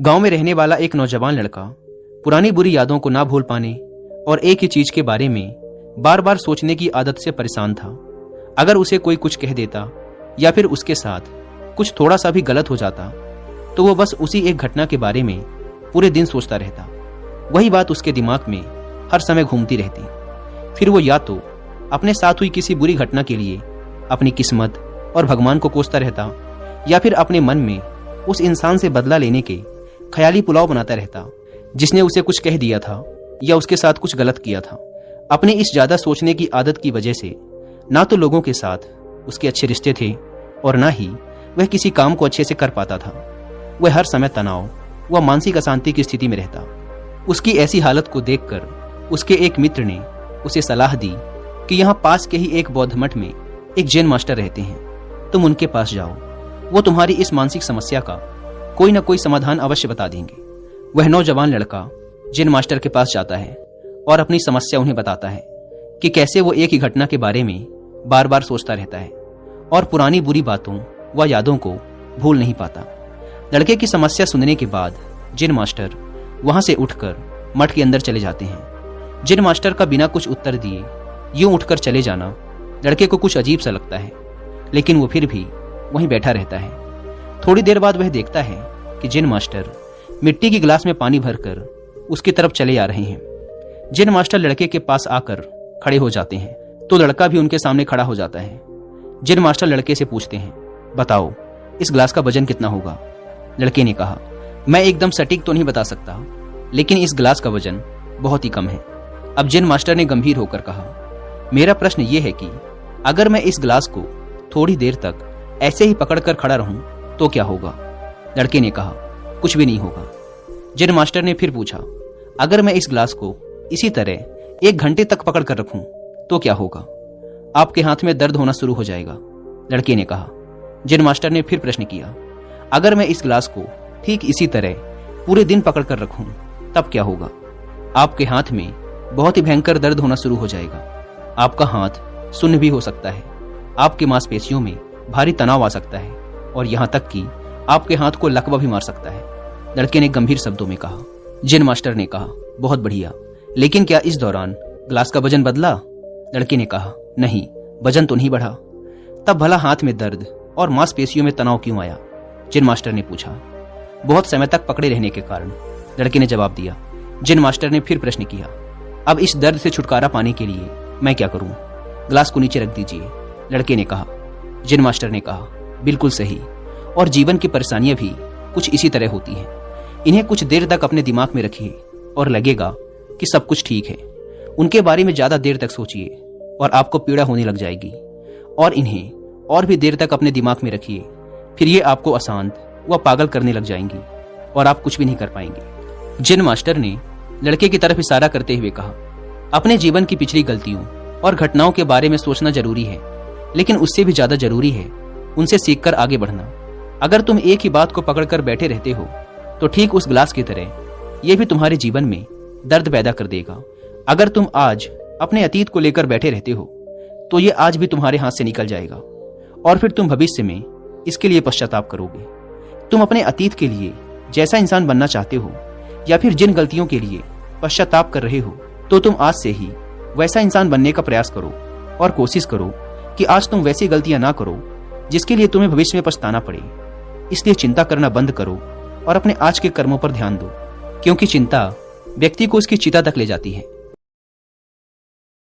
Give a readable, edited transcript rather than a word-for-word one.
गांव में रहने वाला एक नौजवान लड़का पुरानी बुरी यादों को ना भूल पाने और एक ही चीज के बारे में बार बार सोचने की आदत से परेशान था। अगर उसे कोई कुछ कह देता या फिर उसके साथ कुछ थोड़ा सा भी गलत हो जाता तो वो बस उसी एक घटना के बारे में पूरे दिन सोचता रहता। वही बात उसके दिमाग में हर समय घूमती रहती। फिर वो या तो अपने साथ हुई किसी बुरी घटना के लिए अपनी किस्मत और भगवान को कोसता रहता या फिर अपने मन में उस इंसान से बदला लेने के ख्याली पुलाव बनाता रहता जिसने उसे कुछ कह दिया था या उसके साथ कुछ गलत किया था। अपनी इस ज्यादा सोचने की आदत की वजह से ना तो लोगों के साथ उसके अच्छे रिश्ते थे और ना ही वह किसी काम को अच्छे से कर पाता था। वह हर समय तनाव व मानसिक अशांति की स्थिति में रहता। उसकी ऐसी हालत को देखकर उसके एक मित्र ने उसे सलाह दी कि यहाँ पास के ही एक बौद्ध मठ में एक जैन मास्टर रहते हैं, तुम उनके पास जाओ, वो तुम्हारी इस मानसिक समस्या का कोई न कोई समाधान अवश्य बता देंगे। वह नौजवान लड़का जैन मास्टर के पास जाता है और अपनी समस्या उन्हें बताता है कि कैसे वो एक ही घटना के बारे में बार बार सोचता रहता है और पुरानी बुरी बातों व यादों को भूल नहीं पाता। लड़के की समस्या सुनने के बाद जैन मास्टर वहां से उठकर मठ के अंदर चले जाते हैं। जैन मास्टर का बिना कुछ उत्तर दिए यूं उठकर चले जाना लड़के को कुछ अजीब सा लगता है, लेकिन वो फिर भी वहीं बैठा रहता है। थोड़ी देर बाद वह देखता है कि जैन मास्टर मिट्टी की गिलास में पानी भरकर उसकी तरफ चले आ रहे हैं। जैन मास्टर लड़के के पास आकर खड़े हो जाते हैं तो लड़का भी उनके सामने खड़ा हो जाता है। जैन मास्टर लड़के से पूछते हैं, बताओ इस गिलास का वजन कितना होगा? लड़के ने कहा, मैं एकदम सटीक तो नहीं बता सकता, लेकिन इस गिलास का वजन बहुत ही कम है। अब जैन मास्टर ने गंभीर होकर कहा, मेरा प्रश्न यह है कि अगर मैं इस गिलास को थोड़ी देर तक ऐसे ही पकड़कर खड़ा रहूं तो क्या होगा? लड़के ने कहा, कुछ भी नहीं होगा। जैन मास्टर ने फिर पूछा, अगर मैं इस गिलास को इसी तरह 1 घंटे तक पकड़ कर रखूं तो क्या होगा? आपके हाथ में दर्द होना शुरू हो जाएगा। लड़के ने कहा। जैन मास्टर ने फिर प्रश्न किया, अगर मैं इस गिलास को ठीक इसी तरह पूरे दिन पकड़ कर रखूं तब क्या होगा? आपके हाथ में बहुत ही भयंकर दर्द होना शुरू हो जाएगा। आपका हाथ सुन्न भी हो सकता है, आपकी मांसपेशियों में भारी तनाव आ सकता है और यहां तक कि आपके हाथ को लकवा भी मार सकता है। लड़के ने गंभीर शब्दों में कहा। जैन मास्टर ने कहा, बहुत बढ़िया, लेकिन क्या इस दौरान ग्लास का वजन बदला? लड़के ने कहा, नहीं, वजन तो नहीं बढ़ा। तब भला हाथ में दर्द और मांसपेशियों में तनाव क्यों आया? जैन मास्टर ने पूछा। बहुत समय तक पकड़े रहने के कारण, लड़के ने जवाब दिया। जैन मास्टर ने फिर प्रश्न किया, अब इस दर्द से छुटकारा पाने के लिए मैं क्या करूं? ग्लास को नीचे रख दीजिए। लड़के ने कहा। जैन मास्टर ने कहा, बिल्कुल सही, और जीवन की परेशानियां भी कुछ इसी तरह होती हैं। इन्हें कुछ देर तक अपने दिमाग में रखिए और लगेगा कि सब कुछ ठीक है। उनके बारे में ज्यादा देर तक सोचिए और आपको पीड़ा होने लग जाएगी, और इन्हें और भी देर तक अपने दिमाग में रखिए, फिर ये आपको अशांत व पागल करने लग जाएंगी और आप कुछ भी नहीं कर पाएंगे। जैन मास्टर ने लड़के की तरफ इशारा करते हुए कहा, अपने जीवन की पिछली गलतियों और घटनाओं के बारे में सोचना जरूरी है, लेकिन उससे भी ज्यादा जरूरी है उनसे सीखकर आगे बढ़ना। अगर तुम एक ही बात को पकड़कर बैठे रहते हो तो ठीक उस ग्लास की तरह यह भी तुम्हारे जीवन में दर्द पैदा कर देगा। अगर तुम आज अपने अतीत को लेकर बैठे रहते हो तो ये आज भी तुम्हारे हाथ से निकल जाएगा और फिर तुम भविष्य में इसके लिए पश्चाताप करोगे। तुम अपने अतीत के लिए जैसा इंसान बनना चाहते हो या फिर जिन गलतियों के लिए पश्चाताप कर रहे हो, तो तुम आज से ही वैसा इंसान बनने का प्रयास करो और कोशिश करो कि आज तुम वैसी गलतियां ना करो जिसके लिए तुम्हें भविष्य में पछताना पड़े। इसलिए चिंता करना बंद करो और अपने आज के कर्मों पर ध्यान दो, क्योंकि चिंता व्यक्ति को उसकी चिता तक ले जाती है।